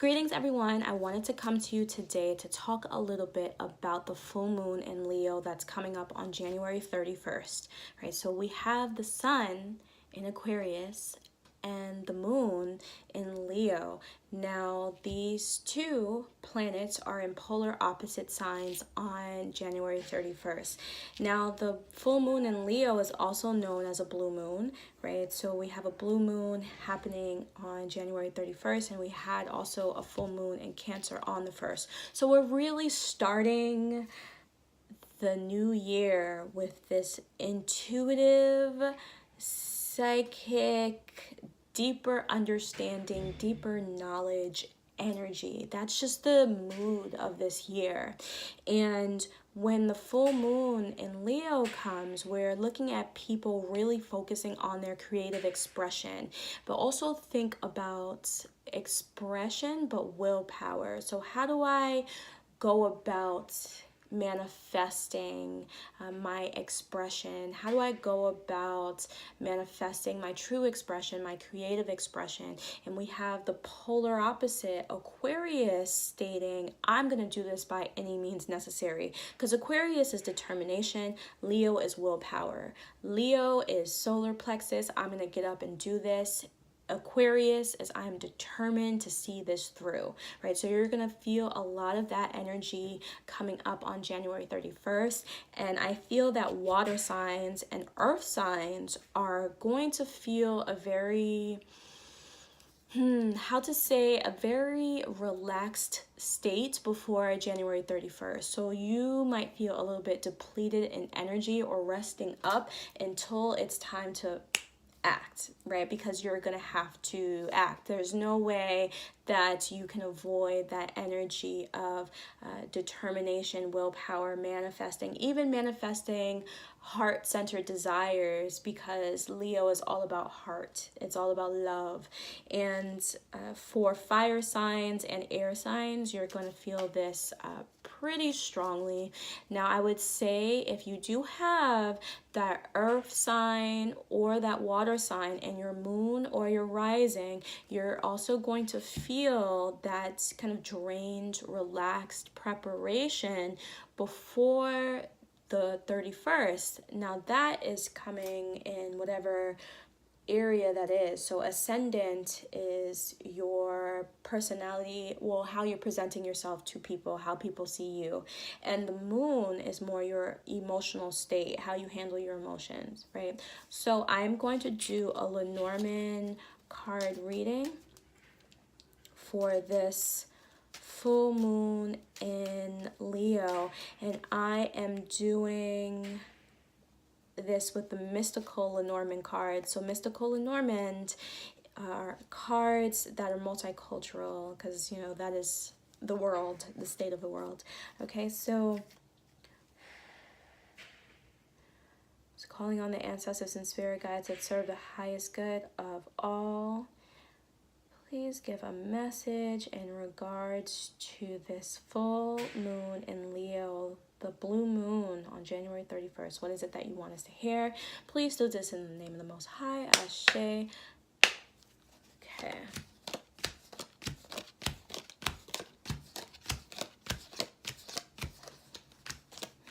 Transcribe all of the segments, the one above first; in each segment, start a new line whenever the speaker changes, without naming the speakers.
Greetings everyone, I wanted to come to you today to talk a little bit about the full moon in Leo that's coming up on January 31st, right? So we have the sun in Aquarius and the moon in Leo. Now these two planets are in polar opposite signs on January 31st. Now the full moon in Leo is also known as a blue moon, right? So we have a blue moon happening on January 31st, and we had also a full moon in Cancer on the 1st. So we're really starting the new year with this intuitive, psychic, deeper understanding, deeper knowledge energy. That's just the mood of this year. And when the full moon in Leo comes, we're looking at people really focusing on their creative expression, but also think about expression but willpower. So how do I go about manifesting my expression? How do I go about manifesting my true expression, my creative expression? And we have the polar opposite, Aquarius, stating, I'm going to do this by any means necessary. Because Aquarius is determination, Leo is willpower. Leo is solar plexus, I'm going to get up and do this. Aquarius is I'm determined to see this through, right? So you're going to feel a lot of that energy coming up on January 31st. And I feel that water signs and earth signs are going to feel a very, a very relaxed state before January 31st. So you might feel a little bit depleted in energy or resting up until it's time to act, right? Because you're gonna have to act. There's no way that you can avoid that energy of determination, willpower, manifesting, even manifesting heart-centered desires, because Leo is all about heart. It's all about love. And for fire signs and air signs, you're going to feel this pretty strongly. Now, I would say if you do have that earth sign or that water sign in your moon or your rising, you're also going to feel that kind of drained, relaxed preparation before the 31st. Now that is coming in whatever area that is. So ascendant is your personality, well, how you're presenting yourself to people, how people see you. And the moon is more your emotional state, how you handle your emotions, right? So I'm going to do a Lenormand card reading for this full moon in Leo, and I am doing this with the mystical Lenormand cards. So mystical Lenormand are cards that are multicultural, because you know that is the world, the state of the world. Okay, so it's calling on the ancestors and spirit guides that serve the highest good of all. Please give a message in regards to this full moon in Leo, the blue moon on January 31st. What is it that you want us to hear? Please do this in the name of the Most High. Ashe.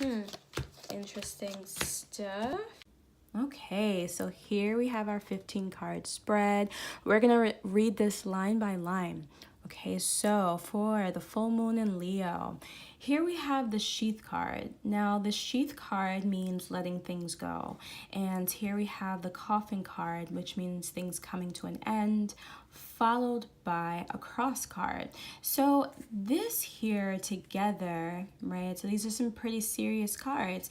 Okay. Interesting stuff. Okay, so here we have our 15 card spread. We're going to read this line by line. Okay, so for the full moon in Leo, here we have the sheath card. Now, the sheath card means letting things go. And here we have the coffin card, which means things coming to an end, followed by a cross card. So this here together, right? So these are some pretty serious cards.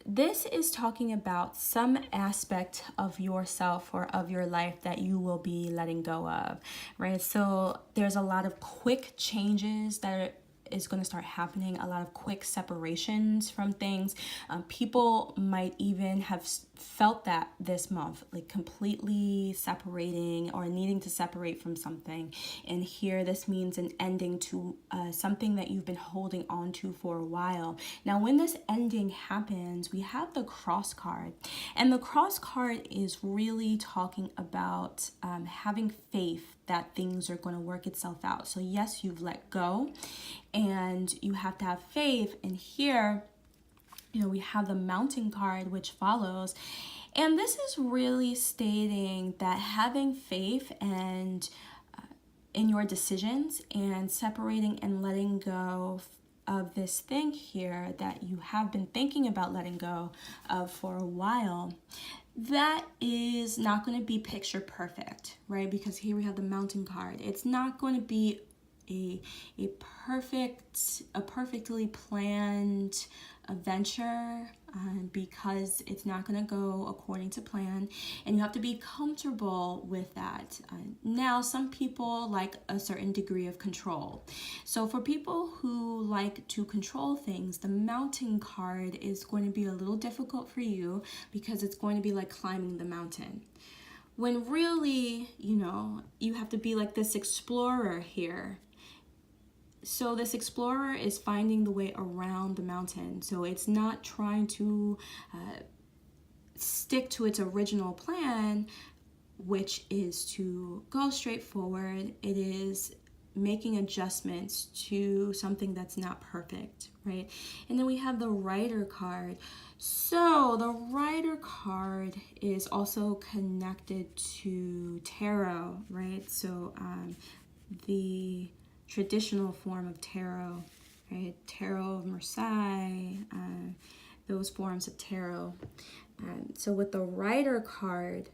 This is talking about some aspect of yourself or of your life that you will be letting go of, right? So there's a lot of quick changes that is going to start happening, a lot of quick separations from things. People might even have felt that this month, like completely separating or needing to separate from something. And here this means an ending to something that you've been holding on to for a while. Now when this ending happens, we have the cross card, and the cross card is really talking about having faith that things are going to work itself out. So yes, you've let go and you have to have faith. And here, you know, we have the Mountain card, which follows. And this is really stating that having faith and in your decisions and separating and letting go of this thing here that you have been thinking about letting go of for a while, that is not going to be picture perfect, right? Because here we have the Mountain card. It's not going to be a perfectly planned adventure, because it's not going to go according to plan, and you have to be comfortable with that. Now, some people like a certain degree of control. So for people who like to control things, the Mountain card is going to be a little difficult for you because it's going to be like climbing the mountain. When really, you know, you have to be like this explorer here. So this explorer is finding the way around the mountain. So it's not trying to stick to its original plan, which is to go straight forward. It is making adjustments to something that's not perfect, right? And then we have the Rider card. So the Rider card is also connected to tarot, right? So the traditional form of tarot, right? Tarot of Marseille, those forms of tarot. So with the Rider card,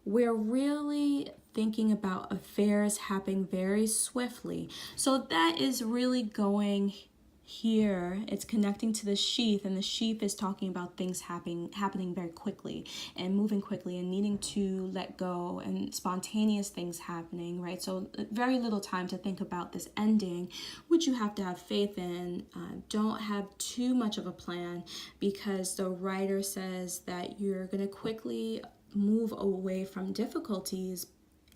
we're really thinking about affairs happening very swiftly. So that is really going here. It's connecting to the sheath, and the sheath is talking about things happening very quickly and moving quickly and needing to let go, and spontaneous things happening, right? So very little time to think about this ending, which you have to have faith in. Don't have too much of a plan, because the Rider says that you're going to quickly move away from difficulties,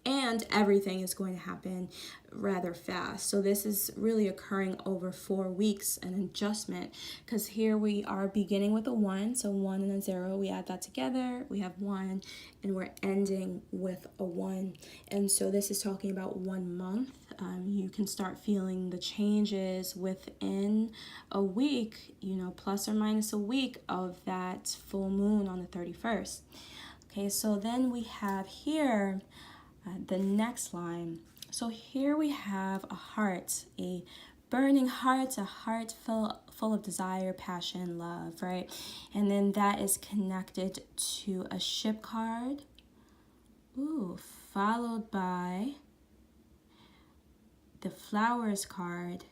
and everything is going to happen rather fast. So this is really occurring over 4 weeks, an adjustment, because here we are beginning with a 1, so 1 and a 0, we add that together, we have 1, and we're ending with a 1. And so this is talking about 1 month. You can start feeling the changes within a week, you know, plus or minus a week of that full moon on the 31st. Okay, so then we have here the next line. So here we have a heart, a burning heart, a heart full of desire, passion, love, right? And then that is connected to a Ship card. Ooh, followed by the Flowers card,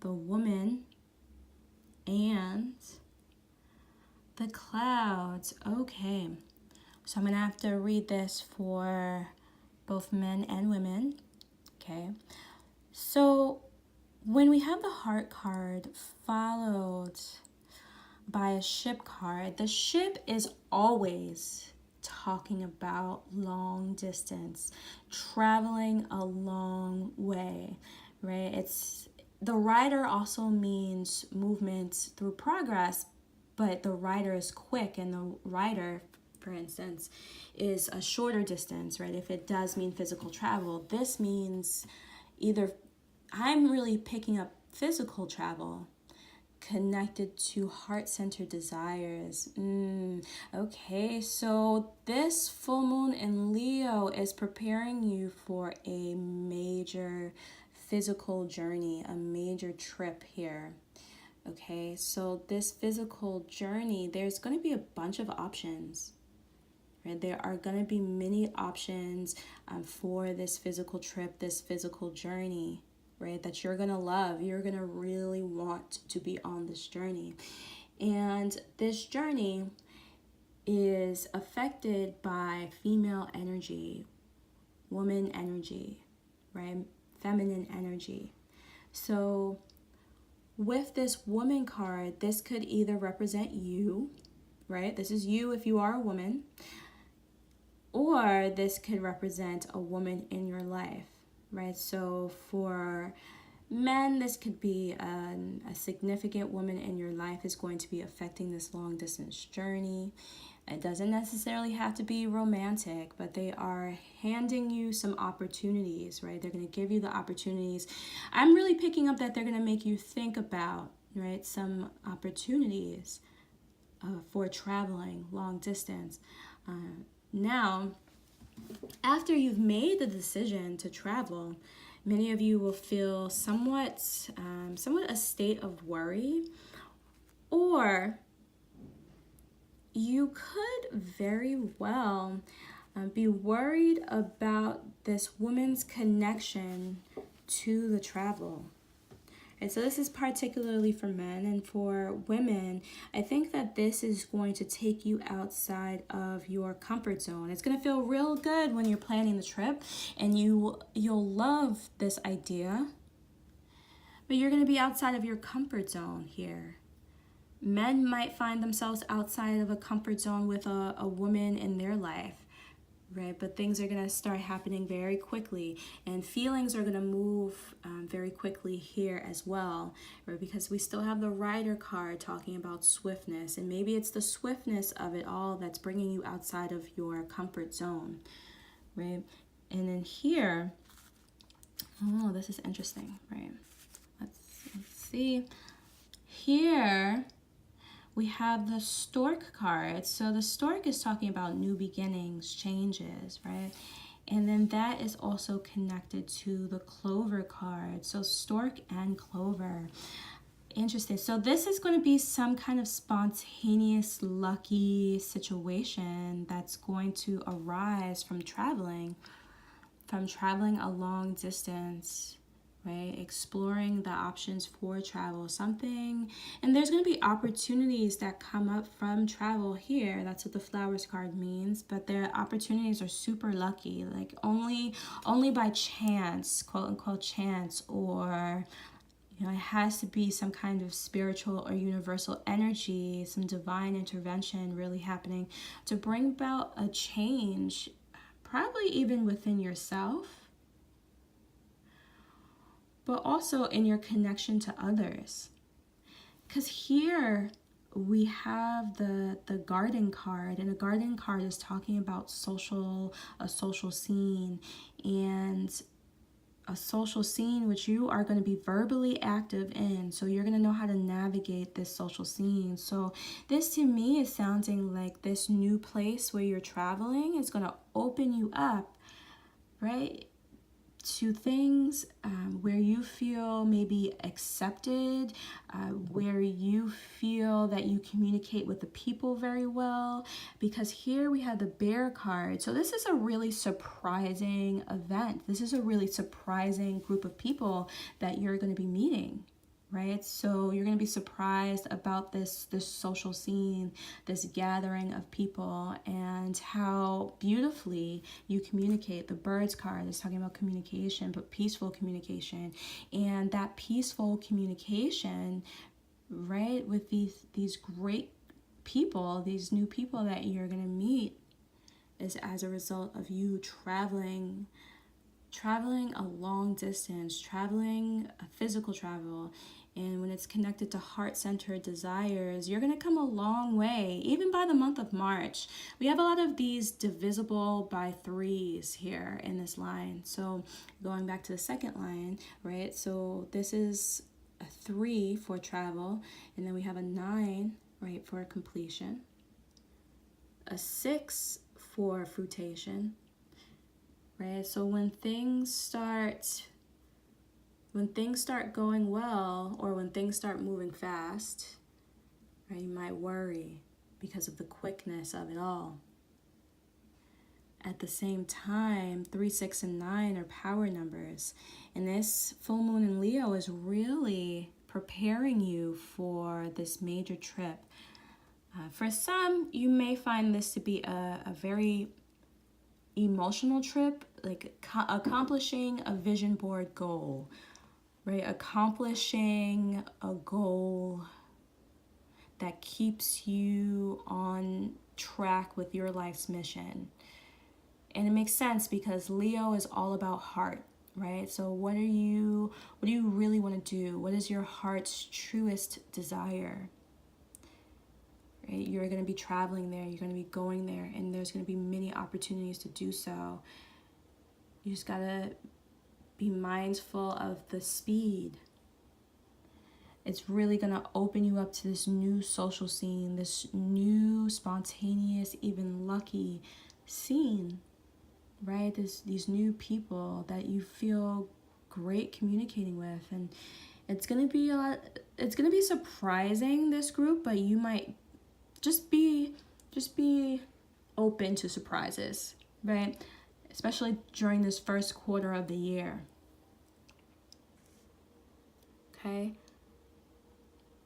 the Woman, and the Clouds. Okay, so I'm gonna have to read this for both men and women. Okay, so when we have the Heart card followed by a Ship card, the ship is always talking about long distance, traveling a long way, right? It's the Rider also means movement through progress, but the Rider is quick, and the Rider, for instance, is a shorter distance, right? If it does mean physical travel, this means either I'm really picking up physical travel connected to heart-centered desires. Okay, so this full moon in Leo is preparing you for a major physical journey, a major trip here. Okay, so this physical journey, there's going to be a bunch of options. Right? There are going to be many options for this physical trip, this physical journey, right? That you're going to love. You're going to really want to be on this journey. And this journey is affected by female energy, woman energy, right? Feminine energy. So with this Woman card, this could either represent you, right? This is you if you are a woman. Or this could represent a woman in your life, right? So for men, this could be a significant woman in your life is going to be affecting this long distance journey. It doesn't necessarily have to be romantic, but they are handing you some opportunities, right? They're going to give you the opportunities. I'm really picking up that they're going to make you think about, right, some opportunities for traveling long distance. Now, after you've made the decision to travel, many of you will feel somewhat a state of worry, or you could very well be worried about this woman's connection to the travel. And so this is particularly for men, and for women, I think that this is going to take you outside of your comfort zone. It's going to feel real good when you're planning the trip, and you'll love this idea, but you're going to be outside of your comfort zone here. Men might find themselves outside of a comfort zone with a woman in their life, right? But things are going to start happening very quickly, and feelings are going to move very quickly here as well, right? Because we still have the Rider card talking about swiftness, and maybe it's the swiftness of it all that's bringing you outside of your comfort zone, right? And then here, oh, this is interesting, right? Let's see. Here we have the Stork card. So the Stork is talking about new beginnings, changes, right? And then that is also connected to the Clover card. So Stork and Clover. Interesting. So this is going to be some kind of spontaneous, lucky situation that's going to arise from traveling a long distance, right? Exploring the options for travel, something. And there's going to be opportunities that come up from travel here. That's what the Flowers card means. But the opportunities are super lucky, like only by chance, quote unquote chance, or it has to be some kind of spiritual or universal energy, some divine intervention really happening to bring about a change, probably even within yourself, but also in your connection to others. Because here we have the Garden card, and a Garden card is talking about a social scene, and a social scene which you are going to be verbally active in. So you're going to know how to navigate this social scene. So this to me is sounding like this new place where you're traveling is going to open you up, right, to things where you feel maybe accepted, where you feel that you communicate with the people very well, because here we have the Bear card. So this is a really surprising event. This is a really surprising group of people that you're going to be meeting, right? So you're going to be surprised about this social scene, this gathering of people, and how beautifully you communicate. The Birds card is talking about communication, but peaceful communication. And that peaceful communication, right, with these great people, these new people that you're going to meet, is as a result of you traveling a long distance, traveling a physical travel. And when it's connected to heart-centered desires, you're going to come a long way, even by the month of March. We have a lot of these divisible by threes here in this line. So going back to the second line, right? So this is a 3 for travel, and then we have a 9, right, for completion, a 6 for fruitation, right? So when things start going well, or when things start moving fast, right, you might worry because of the quickness of it all. At the same time, 3, 6, and 9 are power numbers, and this full moon in Leo is really preparing you for this major trip. For some, you may find this to be a very emotional trip, like accomplishing a vision board goal, right? Accomplishing a goal that keeps you on track with your life's mission. And it makes sense because Leo is all about heart, right? So what do you really want to do? What is your heart's truest desire? Right? You're going to be traveling there, you're going to be going there, and there's going to be many opportunities to do so. You just got to be mindful of the speed. It's really going to open you up to this new social scene, this new spontaneous, even lucky scene, right? These new people that you feel great communicating with. And it's going to be it's going to be surprising, this group, but you might just be open to surprises, right? Especially during this first quarter of the year. Okay?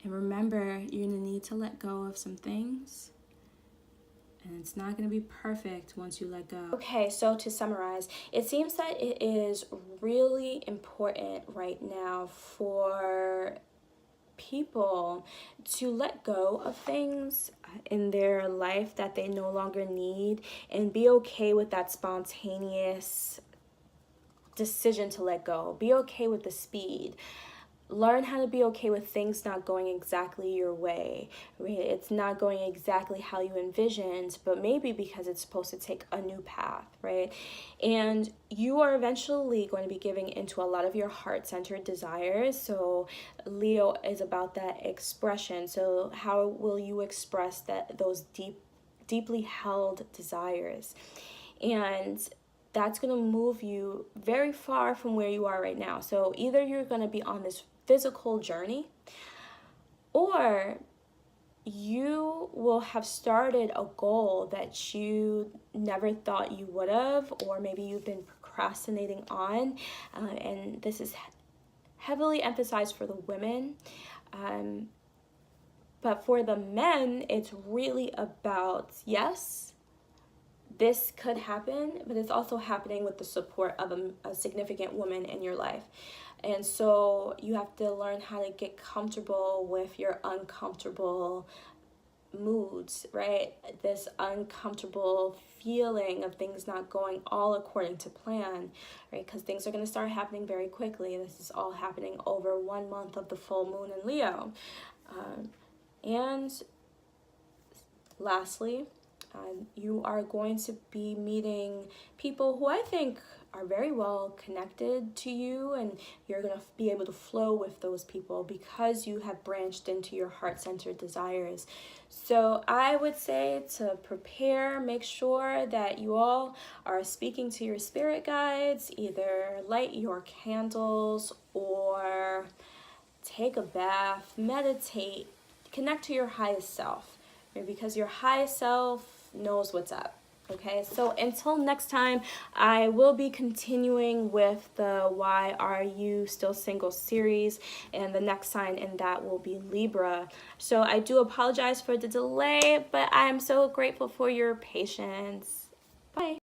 And remember, you're going to need to let go of some things. And it's not going to be perfect once you let go. Okay, so to summarize, it seems that it is really important right now for people to let go of things in their life that they no longer need and be okay with that spontaneous decision to let go. Be okay with the speed. Learn how to be okay with things not going exactly your way. Right? It's not going exactly how you envisioned, but maybe because it's supposed to take a new path, right? And you are eventually going to be giving into a lot of your heart-centered desires. So Leo is about that expression. So how will you express those deeply held desires? And that's going to move you very far from where you are right now. So either you're going to be on this physical journey, or you will have started a goal that you never thought you would have, or maybe you've been procrastinating on, and this is heavily emphasized for the women, but for the men, it's really about, yes, this could happen, but it's also happening with the support of a significant woman in your life. And so you have to learn how to get comfortable with your uncomfortable moods, right? This uncomfortable feeling of things not going all according to plan, right? Because things are going to start happening very quickly. This is all happening over 1 month of the full moon in Leo. And lastly, you are going to be meeting people who I think are very well connected to you, and you're going to be able to flow with those people because you have branched into your heart-centered desires. So I would say to prepare, make sure that you all are speaking to your spirit guides, either light your candles or take a bath, meditate, connect to your highest self, right? Because your highest self knows what's up. Okay, so until next time, I will be continuing with the Why Are You Still Single series, and the next sign in that will be Libra. So I do apologize for the delay, but I am so grateful for your patience. Bye.